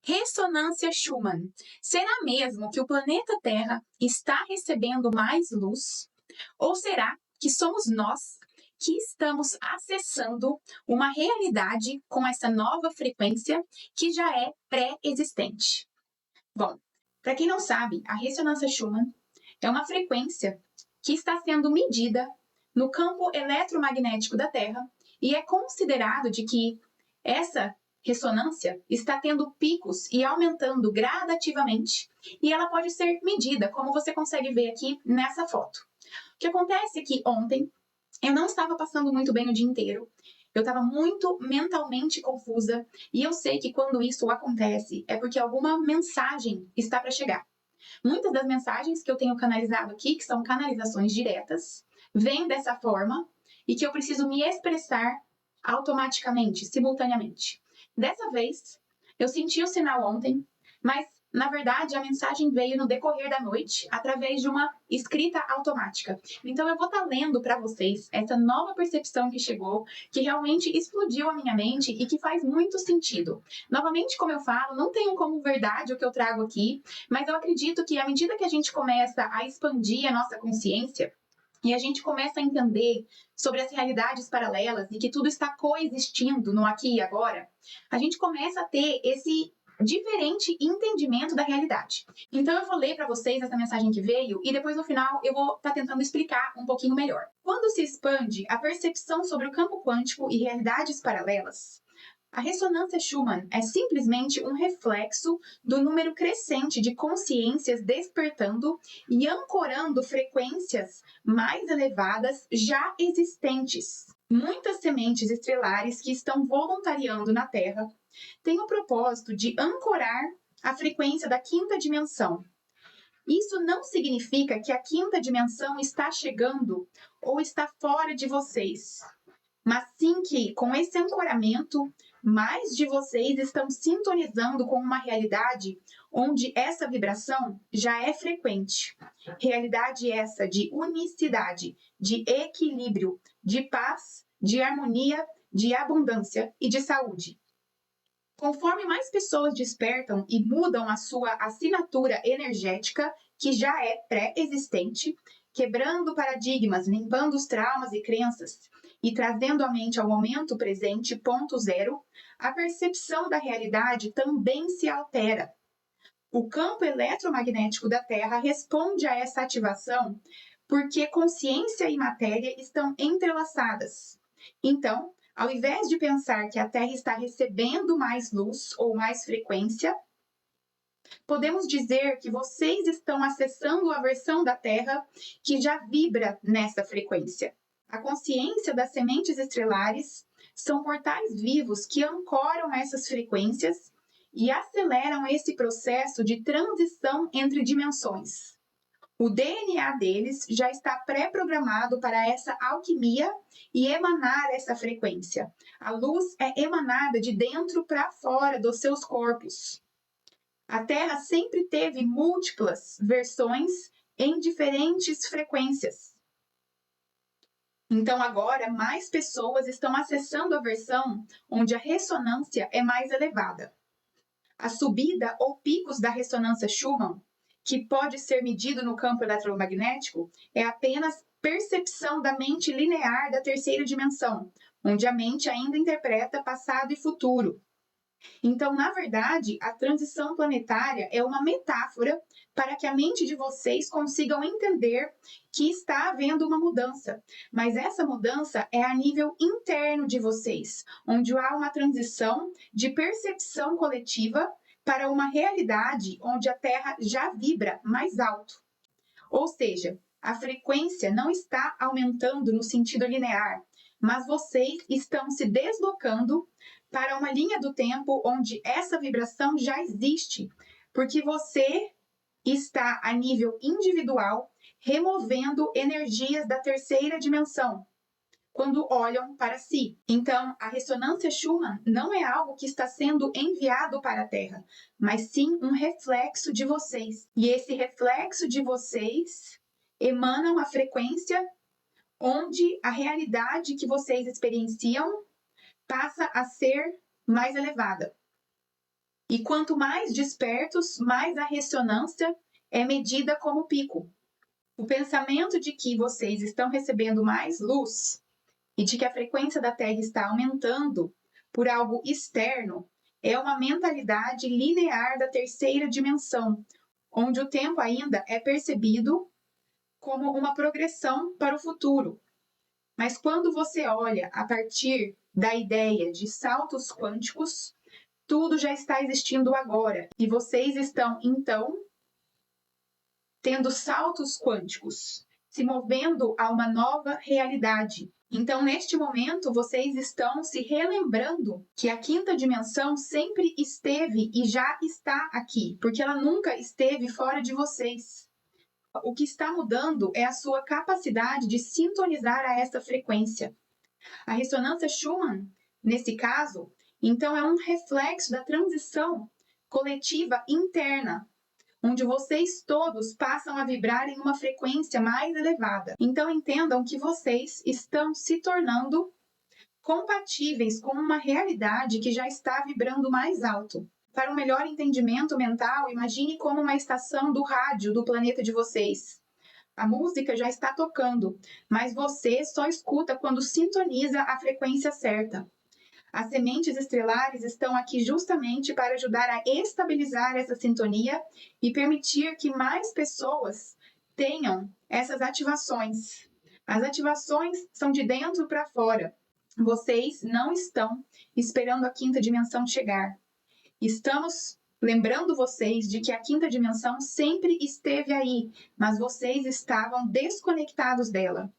Ressonância Schumann. Será mesmo que o planeta Terra está recebendo mais luz? Ou será que somos nós que estamos acessando uma realidade com essa nova frequência que já é pré-existente? Bom, para quem não sabe, a ressonância Schumann é uma frequência que está sendo medida no campo eletromagnético da Terra e é considerado de que essa ressonância está tendo picos e aumentando gradativamente e ela pode ser medida, como você consegue ver aqui nessa foto. O que acontece é que ontem eu não estava passando muito bem o dia inteiro, eu estava muito mentalmente confusa e eu sei que quando isso acontece é porque alguma mensagem está para chegar. Muitas das mensagens que eu tenho canalizado aqui, que são canalizações diretas, vêm dessa forma e que eu preciso me expressar automaticamente, simultaneamente. Dessa vez, eu senti o sinal ontem, mas na verdade a mensagem veio no decorrer da noite através de uma escrita automática. Então eu vou estar lendo para vocês essa nova percepção que chegou, que realmente explodiu a minha mente e que faz muito sentido. Novamente, como eu falo, não tenho como verdade o que eu trago aqui, mas eu acredito que à medida que a gente começa a expandir a nossa consciência, e a gente começa a entender sobre as realidades paralelas e que tudo está coexistindo no aqui e agora, a gente começa a ter esse diferente entendimento da realidade. Então eu vou ler para vocês essa mensagem que veio e depois no final eu vou estar tentando explicar um pouquinho melhor. Quando se expande a percepção sobre o campo quântico e realidades paralelas, a ressonância Schumann é simplesmente um reflexo do número crescente de consciências despertando e ancorando frequências mais elevadas já existentes. Muitas sementes estelares que estão voluntariando na Terra têm o propósito de ancorar a frequência da quinta dimensão. Isso não significa que a quinta dimensão está chegando ou está fora de vocês, mas sim que, com esse ancoramento, mais de vocês estão sintonizando com uma realidade onde essa vibração já é frequente. Realidade essa de unicidade, de equilíbrio, de paz, de harmonia, de abundância e de saúde. Conforme mais pessoas despertam e mudam a sua assinatura energética, que já é pré-existente, quebrando paradigmas, limpando os traumas e crenças e trazendo a mente ao momento presente, ponto zero, a percepção da realidade também se altera. O campo eletromagnético da Terra responde a essa ativação porque consciência e matéria estão entrelaçadas. Então, ao invés de pensar que a Terra está recebendo mais luz ou mais frequência, podemos dizer que vocês estão acessando a versão da Terra que já vibra nessa frequência. A consciência das sementes estelares são portais vivos que ancoram essas frequências e aceleram esse processo de transição entre dimensões. O DNA deles já está pré-programado para essa alquimia e emanar essa frequência. A luz é emanada de dentro para fora dos seus corpos. A Terra sempre teve múltiplas versões em diferentes frequências. Então agora mais pessoas estão acessando a versão onde a ressonância é mais elevada. A subida ou picos da ressonância Schumann, que pode ser medido no campo eletromagnético, é apenas percepção da mente linear da terceira dimensão, onde a mente ainda interpreta passado e futuro. Então, na verdade, a transição planetária é uma metáfora para que a mente de vocês consigam entender que está havendo uma mudança. Mas essa mudança é a nível interno de vocês, onde há uma transição de percepção coletiva para uma realidade onde a Terra já vibra mais alto. Ou seja, a frequência não está aumentando no sentido linear, mas vocês estão se deslocando para uma linha do tempo onde essa vibração já existe, porque você está a nível individual removendo energias da terceira dimensão quando olham para si. Então, a ressonância Schumann não é algo que está sendo enviado para a Terra, mas sim um reflexo de vocês. E esse reflexo de vocês emana uma frequência onde a realidade que vocês experienciam passa a ser mais elevada. E quanto mais despertos, mais a ressonância é medida como pico. O pensamento de que vocês estão recebendo mais luz e de que a frequência da Terra está aumentando por algo externo é uma mentalidade linear da terceira dimensão, onde o tempo ainda é percebido como uma progressão para o futuro. Mas quando você olha a partir da ideia de saltos quânticos, tudo já está existindo agora e vocês estão, então, tendo saltos quânticos, se movendo a uma nova realidade. Então, neste momento, vocês estão se relembrando que a quinta dimensão sempre esteve e já está aqui, porque ela nunca esteve fora de vocês. O que está mudando é a sua capacidade de sintonizar a essa frequência. A ressonância Schumann, nesse caso, então é um reflexo da transição coletiva interna, onde vocês todos passam a vibrar em uma frequência mais elevada. Então entendam que vocês estão se tornando compatíveis com uma realidade que já está vibrando mais alto. Para um melhor entendimento mental, imagine como uma estação do rádio do planeta de vocês. A música já está tocando, mas você só escuta quando sintoniza a frequência certa. As sementes estelares estão aqui justamente para ajudar a estabilizar essa sintonia e permitir que mais pessoas tenham essas ativações. As ativações são de dentro para fora. Vocês não estão esperando a quinta dimensão chegar. Estamos lembrando vocês de que a quinta dimensão sempre esteve aí, mas vocês estavam desconectados dela.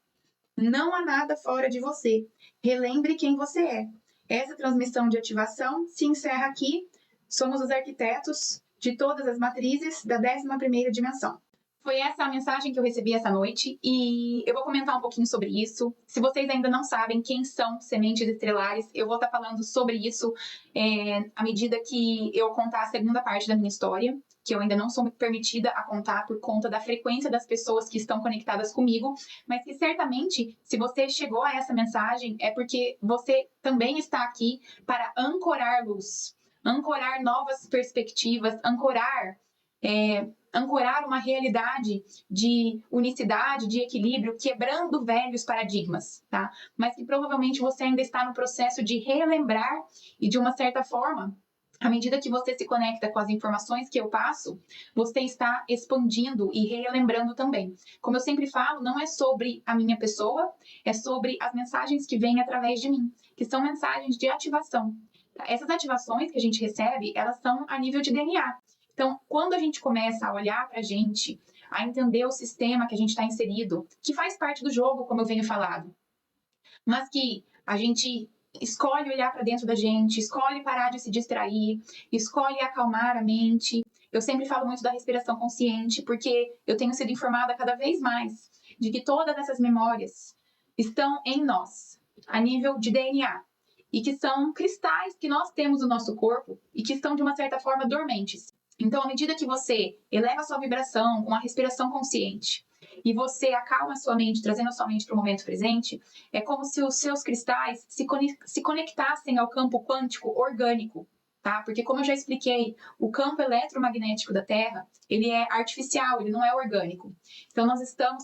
Não há nada fora de você. Relembre quem você é. Essa transmissão de ativação se encerra aqui. Somos os arquitetos de todas as matrizes da 11ª dimensão. Foi essa a mensagem que eu recebi essa noite e eu vou comentar um pouquinho sobre isso. Se vocês ainda não sabem quem são sementes estelares, eu vou estar falando sobre isso à medida que eu contar a segunda parte da minha história, que eu ainda não sou permitida a contar por conta da frequência das pessoas que estão conectadas comigo, mas que certamente, se você chegou a essa mensagem, é porque você também está aqui para ancorar luz, ancorar novas perspectivas, ancorar uma realidade de unicidade, de equilíbrio, quebrando velhos paradigmas, tá? Mas que provavelmente você ainda está no processo de relembrar e, de uma certa forma, à medida que você se conecta com as informações que eu passo, você está expandindo e relembrando também. Como eu sempre falo, não é sobre a minha pessoa, é sobre as mensagens que vêm através de mim, que são mensagens de ativação. Essas ativações que a gente recebe, elas são a nível de DNA. Então, quando a gente começa a olhar para a gente, a entender o sistema que a gente está inserido, que faz parte do jogo, como eu venho falado, mas que a gente escolhe olhar para dentro da gente, escolhe parar de se distrair, escolhe acalmar a mente. Eu sempre falo muito da respiração consciente, porque eu tenho sido informada cada vez mais de que todas essas memórias estão em nós, a nível de DNA, e que são cristais que nós temos no nosso corpo e que estão, de uma certa forma, dormentes. Então, à medida que você eleva a sua vibração com a respiração consciente e você acalma a sua mente, trazendo a sua mente para o momento presente, é como se os seus cristais se conectassem ao campo quântico orgânico, tá? Porque, como eu já expliquei, o campo eletromagnético da Terra, ele é artificial, ele não é orgânico. Então,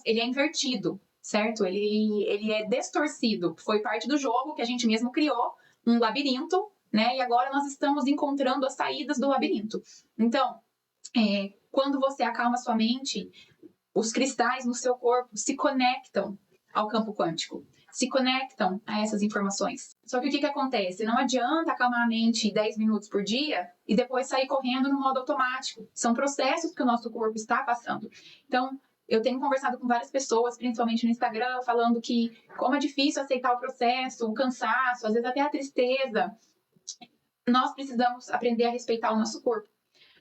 ele é invertido, certo? Ele é distorcido. Foi parte do jogo que a gente mesmo criou, um labirinto, né? E agora nós estamos encontrando as saídas do labirinto. Então, quando você acalma sua mente, os cristais no seu corpo se conectam ao campo quântico, se conectam a essas informações. Só que o que acontece? Não adianta acalmar a mente 10 minutos por dia e depois sair correndo no modo automático. São processos que o nosso corpo está passando. Então, eu tenho conversado com várias pessoas, principalmente no Instagram, falando que como é difícil aceitar o processo, o cansaço, às vezes até a tristeza. Nós precisamos aprender a respeitar o nosso corpo.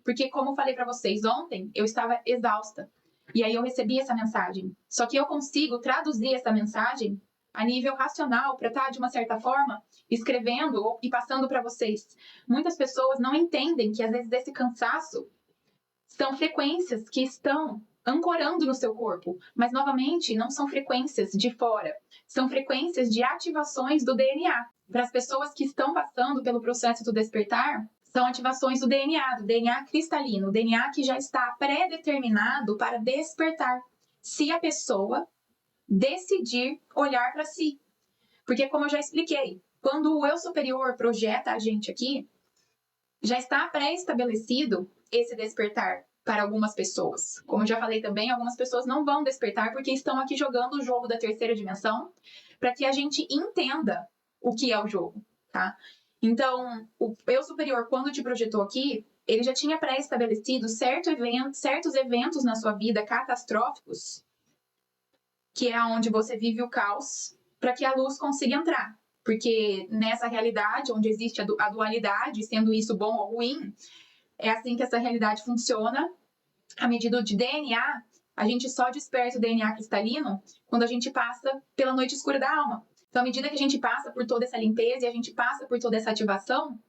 Porque, como eu falei para vocês ontem, eu estava exausta. E aí eu recebi essa mensagem. Só que eu consigo traduzir essa mensagem a nível racional para estar, de uma certa forma, escrevendo e passando para vocês. Muitas pessoas não entendem que, às vezes, esse cansaço são frequências que estão ancorando no seu corpo. Mas, novamente, não são frequências de fora. São frequências de ativações do DNA. Para as pessoas que estão passando pelo processo do despertar, São ativações do DNA cristalino, o DNA que já está pré-determinado para despertar, se a pessoa decidir olhar para si. Porque, como eu já expliquei, quando o eu superior projeta a gente aqui, já está pré-estabelecido esse despertar para algumas pessoas. Como eu já falei também, algumas pessoas não vão despertar porque estão aqui jogando o jogo da terceira dimensão para que a gente entenda o que é o jogo, tá? Então, o eu superior, quando te projetou aqui, ele já tinha pré-estabelecido certos eventos na sua vida catastróficos, que é onde você vive o caos, para que a luz consiga entrar. Porque nessa realidade, onde existe a dualidade, sendo isso bom ou ruim, é assim que essa realidade funciona. À medida de DNA, a gente só desperta o DNA cristalino quando a gente passa pela noite escura da alma. Então, à medida que a gente passa por toda essa limpeza e a gente passa por toda essa ativação,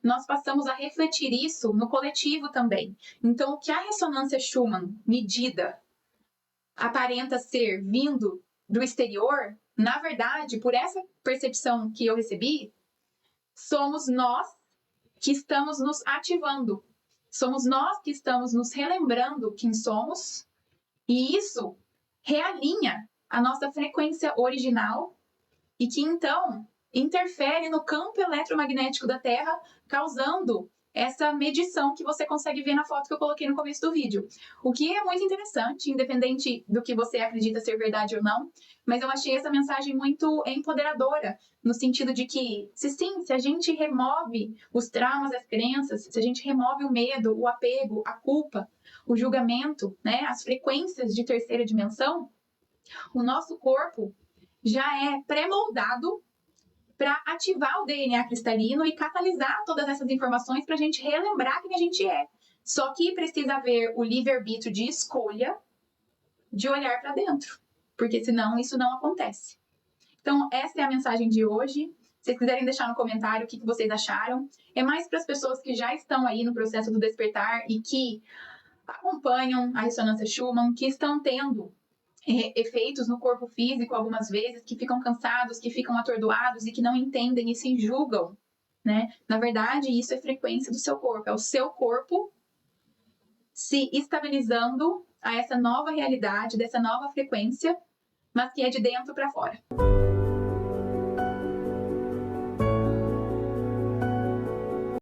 nós passamos a refletir isso no coletivo também. Então, o que a ressonância Schumann medida aparenta ser vindo do exterior, na verdade, por essa percepção que eu recebi, somos nós que estamos nos ativando. Somos nós que estamos nos relembrando quem somos, e isso realinha a nossa frequência original e que então interfere no campo eletromagnético da Terra, causando essa medição que você consegue ver na foto que eu coloquei no começo do vídeo. O que é muito interessante, independente do que você acredita ser verdade ou não, mas eu achei essa mensagem muito empoderadora, no sentido de que, se a gente remove os traumas, as crenças, se a gente remove o medo, o apego, a culpa, o julgamento, né, as frequências de terceira dimensão, o nosso corpo já é pré-moldado para ativar o DNA cristalino e catalisar todas essas informações para a gente relembrar quem a gente é. Só que precisa haver o livre-arbítrio de escolha de olhar para dentro, porque senão isso não acontece. Então, essa é a mensagem de hoje. Se vocês quiserem deixar no comentário o que vocês acharam, é mais para as pessoas que já estão aí no processo do despertar e que acompanham a ressonância Schumann, que estão tendo efeitos no corpo físico algumas vezes, que ficam cansados, que ficam atordoados e que não entendem e se julgam, né? Na verdade, isso é frequência do seu corpo, é o seu corpo se estabilizando a essa nova realidade, dessa nova frequência, mas que é de dentro para fora.